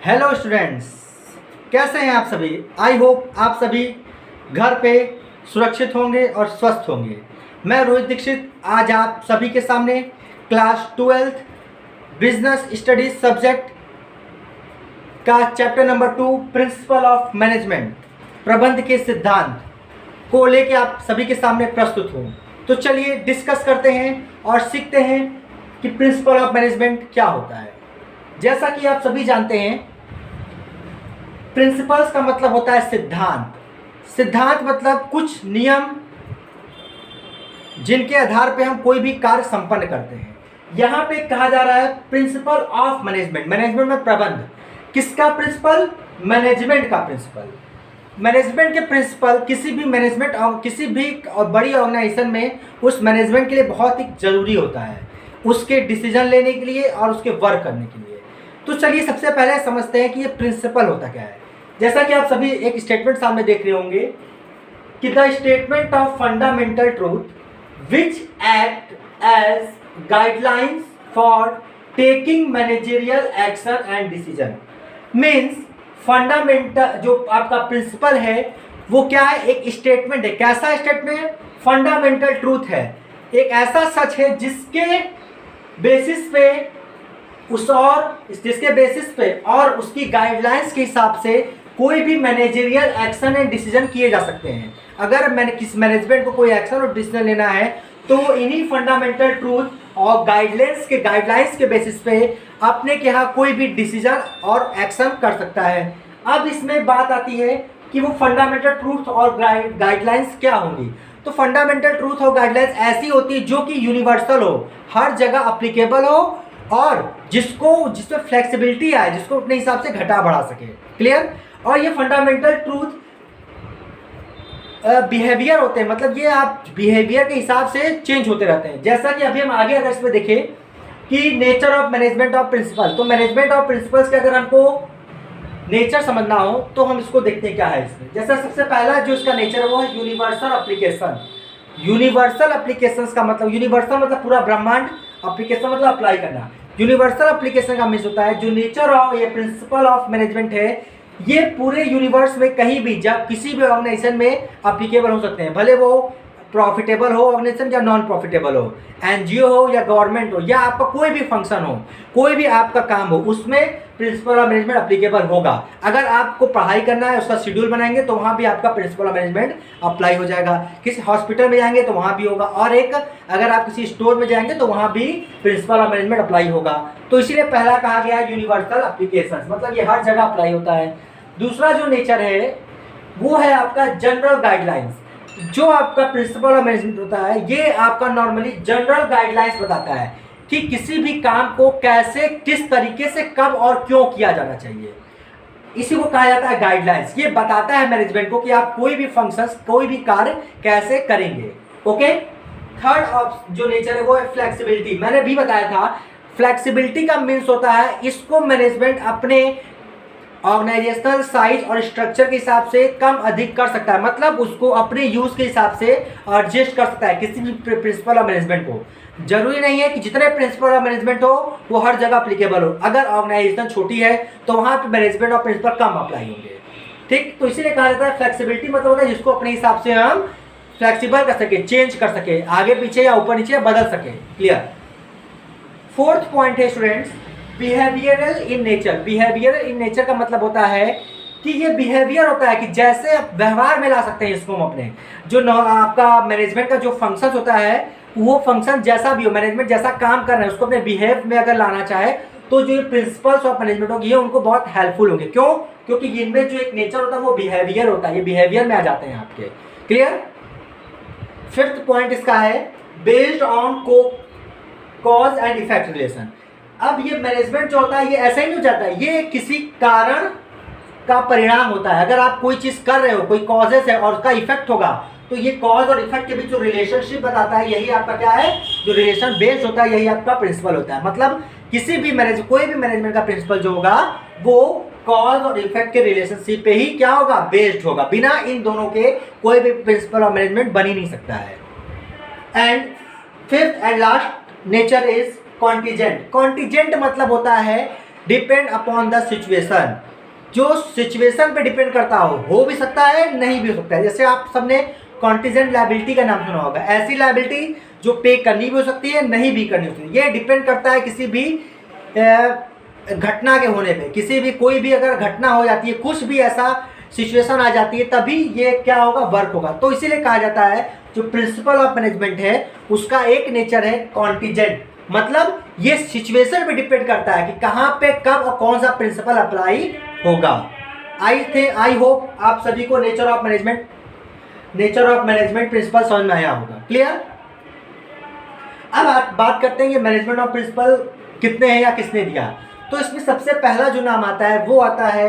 Hello students, कैसे हैं आप सभी। आई होप आप सभी घर पे सुरक्षित होंगे और स्वस्थ होंगे। मैं रोहित दीक्षित आज आप सभी के सामने class 12th business studies subject का chapter number 2 principle of management प्रबंध के सिद्धांत को लेके आप सभी के सामने प्रस्तुत हूँ। तो चलिए डिस्कस करते हैं और सीखते हैं कि प्रिंसिपल ऑफ मैनेजमेंट क्या होता है। जैसा कि आप सभी जानते हैं, प्रिंसिपल्स का मतलब होता है सिद्धांत। सिद्धांत मतलब कुछ नियम जिनके आधार पे हम कोई भी कार्य संपन्न करते हैं। यहाँ पे कहा जा रहा है प्रिंसिपल ऑफ मैनेजमेंट। मैनेजमेंट में प्रबंध, किसका प्रिंसिपल? मैनेजमेंट का प्रिंसिपल। मैनेजमेंट के प्रिंसिपल किसी भी मैनेजमेंट और किसी भी बड़ी ऑर्गेनाइजेशन में उस मैनेजमेंट के लिए बहुत ही ज़रूरी होता है, उसके डिसीजन लेने के लिए और उसके वर्क करने के लिए। तो चलिए सबसे पहले समझते हैं कि ये प्रिंसिपल होता क्या है। जैसा कि आप सभी एक स्टेटमेंट सामने देख रहे होंगे कि the statement of fundamental truth which act as guidelines for taking managerial action and decision. Means fundamental जो आपका प्रिंसिपल है वो क्या है? एक स्टेटमेंट है। कैसा स्टेटमेंट? फंडामेंटल ट्रूथ है, एक ऐसा सच है जिसके बेसिस पे और उसकी गाइडलाइंस के हिसाब से कोई भी मैनेजरियल एक्शन एंड डिसीजन किए जा सकते हैं। अगर मैंने किस मैनेजमेंट को कोई एक्शन और डिसीजन लेना है तो इन्हीं फंडामेंटल ट्रूथ और गाइडलाइंस के बेसिस पे अपने के यहाँ कोई भी डिसीजन और एक्शन कर सकता है। अब इसमें बात आती है कि वो फंडामेंटल ट्रूथ और गाइडलाइंस क्या होंगी। तो फंडामेंटल ट्रूथ और गाइडलाइंस ऐसी होती है जो कि यूनिवर्सल हो, हर जगह अप्लीकेबल हो और जिसमें फ्लेक्सिबिलिटी आए, जिसको अपने हिसाब से घटा बढ़ा सके। क्लियर? और ये फंडामेंटल ट्रूथ बिहेवियर होते हैं, मतलब ये आप बिहेवियर के हिसाब से चेंज होते रहते हैं। जैसा कि अभी हम आगे अगर इसमें देखें कि nature of management of principle, तो मैनेजमेंट ऑफ प्रिंसिपल्स के अगर हमको नेचर समझना हो तो हम इसको देखते हैं क्या है इसमें। जैसा सबसे पहला जो इसका नेचर है वो है यूनिवर्सल एप्लीकेशन। यूनिवर्सल एप्लीकेशंस का मतलब, यूनिवर्सल मतलब पूरा ब्रह्मांड, एप्लीकेशन मतलब अप्लाई करना। यूनिवर्सल एप्लीकेशन का मीन्स होता है जो नेचर ऑफ ये प्रिंसिपल ऑफ मैनेजमेंट है ये पूरे यूनिवर्स में कहीं भी जब किसी भी ऑर्गेनाइजेशन में एप्लीकेबल हो सकते हैं, भले वो प्रॉफिटेबल हो ऑर्गेनाइजेशन या नॉन प्रॉफिटेबल हो, एनजीओ हो या गवर्नमेंट हो या आपका कोई भी फंक्शन हो, कोई भी आपका काम हो, उसमें प्रिंसिपल ऑफ मैनेजमेंट एप्लीकेबल होगा। अगर आपको पढ़ाई करना है, उसका शेड्यूल बनाएंगे तो वहाँ भी आपका प्रिंसिपल ऑफ मैनेजमेंट अप्लाई हो जाएगा। किसी हॉस्पिटल में जाएंगे तो वहाँ भी होगा, और एक अगर आप किसी स्टोर में जाएंगे तो वहाँ भी प्रिंसिपल ऑफ मैनेजमेंट अप्लाई होगा। तो इसीलिए पहला कहा गया है यूनिवर्सल एप्लीकेशन, मतलब ये हर जगह अप्लाई होता है। दूसरा जो नेचर है वो है आपका जनरल गाइडलाइंस। जो आपका प्रिंसिपल ऑफ मैनेजमेंट होता है ये आपका नॉर्मली जनरल गाइडलाइंस बताता है कि किसी भी काम को कैसे, किस तरीके से, कब और क्यों किया जाना चाहिए। इसी को कहा जाता है गाइडलाइंस। ये बताता है मैनेजमेंट को कि आप कोई भी फंक्शंस, कोई भी कार्य कैसे करेंगे। ओके। थर्ड जो नेचर है वो है फ्लेक्सिबिलिटी। मैंने भी बताया था फ्लेक्सिबिलिटी का मीन्स होता है इसको मैनेजमेंट अपने ऑर्गेनाइजेशनल साइज और स्ट्रक्चर के हिसाब से कम अधिक कर सकता है, मतलब उसको अपने यूज के हिसाब से एडजस्ट कर सकता है किसी भी प्रिंसिपल ऑफ मैनेजमेंट को। जरूरी नहीं है कि जितने प्रिंसिपल ऑफ मैनेजमेंट हो वो हर जगह अप्लीकेबल हो। अगर ऑर्गेनाइजेशन छोटी है तो वहाँ पे मैनेजमेंट और प्रिंसिपल कम अप्लाई होंगे। ठीक, तो इसीलिए कहा जाता है फ्लेक्सिबिलिटी मतलब होता है जिसको अपने हिसाब से हम फ्लेक्सिबल कर सके, चेंज कर सके, आगे पीछे या ऊपर नीचे बदल सके। क्लियर? फोर्थ पॉइंट है students behavioural in nature. Behavioural in nature का मतलब होता है कि ये बिहेवियर होता है कि जैसे आप व्यवहार में ला सकते हैं इसको हम अपने जो आपका मैनेजमेंट का जो फंक्शन होता है वो फंक्शन जैसा भी हो, मैनेजमेंट जैसा काम कर रहे हैं उसको अपने बिहेव में अगर लाना चाहे तो जो प्रिंसिपल्स ऑफ मैनेजमेंट होगी ये उनको बहुत हेल्पफुल होंगे। क्यों? क्योंकि इनमें जो एक नेचर होता है वो बिहेवियर होता है, ये बिहेवियर में आ जाते हैं आपके। क्लियर? फिफ्थ पॉइंट इसका है based on cause and effect relation. अब ये मैनेजमेंट जो होता है ये ऐसा ही नहीं हो जाता है, ये किसी कारण का परिणाम होता है। अगर आप कोई चीज कर रहे हो, कोई कॉजेस है और उसका इफेक्ट होगा तो ये कॉज और इफेक्ट के बीच जो रिलेशनशिप बताता है यही आपका क्या है, जो रिलेशन बेस्ड होता है यही आपका प्रिंसिपल होता है। मतलब किसी भी कोई भी मैनेजमेंट का प्रिंसिपल जो होगा वो कॉज और इफेक्ट के रिलेशनशिप पे ही क्या होगा, बेस्ड होगा। बिना इन दोनों के कोई भी प्रिंसिपल ऑफ मैनेजमेंट बन ही नहीं सकता है। And fifth and last nature is contingent. Contingent मतलब होता है डिपेंड अपॉन द सिचुएशन, जो सिचुएशन पे डिपेंड करता हो भी सकता है, नहीं भी हो सकता है। जैसे आप सबने कॉन्टिजेंट लायबिलिटी का नाम सुना होगा, ऐसी लायबिलिटी जो पे करनी भी हो सकती है, नहीं भी करनी हो सकती है। ये डिपेंड करता है किसी भी घटना के होने पे, किसी भी कोई भी अगर घटना हो जाती है, कुछ भी ऐसा सिचुएशन आ जाती है, तभी ये क्या होगा, वर्क होगा। तो इसीलिए कहा जाता है जो प्रिंसिपल ऑफ मैनेजमेंट है उसका एक नेचर है कॉन्टिजेंट, मतलब ये सिचुएशन पे डिपेंड करता है कि कहाँ पे कब और कौन सा प्रिंसिपल अप्लाई होगा। आई होप आप सभी को नेचर ऑफ मैनेजमेंट प्रिंसिपल समझ में आया होगा। क्लियर। अब आप बात करते हैं कि मैनेजमेंट ऑफ प्रिंसिपल कितने हैं या किसने दिया। तो इसमें सबसे पहला जो नाम आता है वो आता है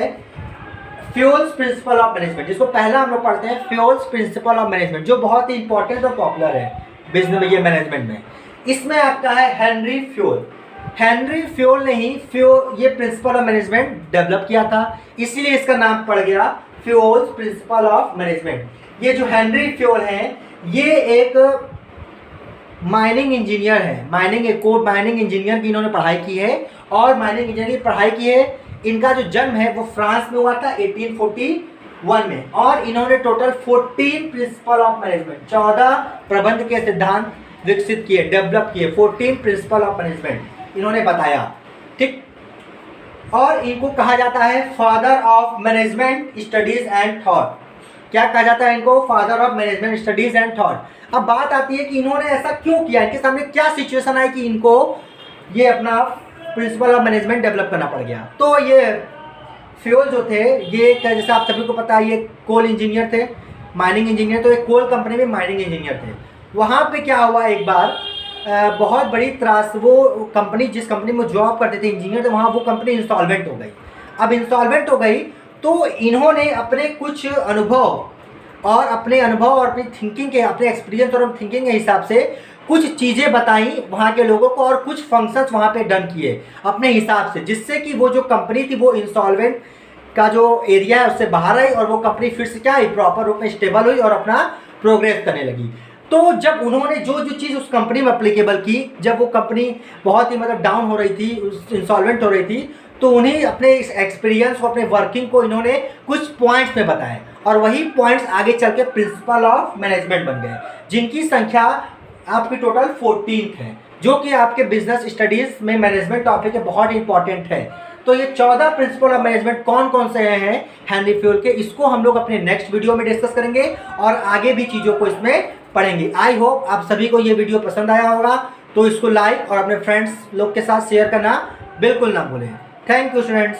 फ्यूल्स प्रिंसिपल ऑफ मैनेजमेंट, जिसको पहला हम लोग पढ़ते हैं फ्यूल्स प्रिंसिपल ऑफ मैनेजमेंट, जो बहुत ही इंपॉर्टेंट और पॉपुलर है बिजनेस में, ये मैनेजमेंट में। इसमें आपका है हेनरी फ्यूल ने ही ये प्रिंसिपल ऑफ मैनेजमेंट डेवलप किया था, इसलिए इसका नाम पड़ गया फ्यूल्स प्रिंसिपल ऑफ मैनेजमेंट। ये जो हेनरी फ्यूल है ये एक माइनिंग इंजीनियर है, माइनिंग इंजीनियर की इन्होंने पढ़ाई की है, और माइनिंग इंजीनियर की पढ़ाई की है। इनका जो जन्म है वो फ्रांस में हुआ था 1841 में, और इन्होंने टोटल 14 प्रिंसिपल ऑफ मैनेजमेंट, 14 प्रबंध के सिद्धांत विकसित किए, डेवलप किए। 14 प्रिंसिपल ऑफ मैनेजमेंट इन्होंने बताया, ठीक। और इनको कहा जाता है father of management studies and thought. क्या कहा जाता है इनको? Father of management studies and thought. अब बात आती है कि इन्होंने ऐसा क्यों किया, इनके सामने क्या सिचुएशन आई कि इनको ये अपना प्रिंसिपल ऑफ मैनेजमेंट डेवलप करना पड़ गया। तो ये फ्यूल जो थे, ये जैसे आप सभी को पता है, ये कोल इंजीनियर थे, माइनिंग इंजीनियर। तो एक कोल कंपनी में माइनिंग इंजीनियर थे। वहाँ पे क्या हुआ, एक बार बहुत बड़ी त्रास, वो कंपनी जिस कंपनी में जॉब करते थे इंजीनियर, तो वहाँ वो कंपनी इंस्टॉलमेंट हो गई। अब इंस्टॉलमेंट हो गई तो इन्होंने अपने कुछ अनुभव और अपनी थिंकिंग के, अपने एक्सपीरियंस और थिंकिंग के हिसाब से कुछ चीज़ें बताई वहाँ के लोगों को, और कुछ फंक्शंस वहाँ पे डन किए अपने हिसाब से, जिससे कि वो जो कंपनी थी वो इंस्टॉलमेंट का जो एरिया है उससे बाहर आई, और वो कंपनी फिर से क्या आई, प्रॉपर रूप में स्टेबल हुई और अपना प्रोग्रेस करने लगी। तो जब उन्होंने जो चीज़ उस कंपनी में अप्लीकेबल की, जब वो कंपनी बहुत ही मतलब डाउन हो रही थी, इंसॉल्वेंट हो रही थी, तो उन्हें अपने इस एक्सपीरियंस को, अपने वर्किंग को इन्होंने कुछ पॉइंट्स में बताए, और वही पॉइंट्स आगे चल के प्रिंसिपल ऑफ मैनेजमेंट बन गए, जिनकी संख्या आपकी टोटल 14 है, जो कि आपके बिजनेस स्टडीज़ में मैनेजमेंट टॉपिक बहुत इंपॉर्टेंट है। तो ये 14 प्रिंसिपल ऑफ मैनेजमेंट कौन कौन से हैं हेनरी फ्यूल के, इसको हम लोग अपने नेक्स्ट वीडियो में डिस्कस करेंगे, और आगे भी चीज़ों को इसमें पढ़ेंगे। आई होप आप सभी को ये वीडियो पसंद आया होगा, तो इसको लाइक और अपने फ्रेंड्स लोग के साथ शेयर करना बिल्कुल ना भूलें। Thank you students.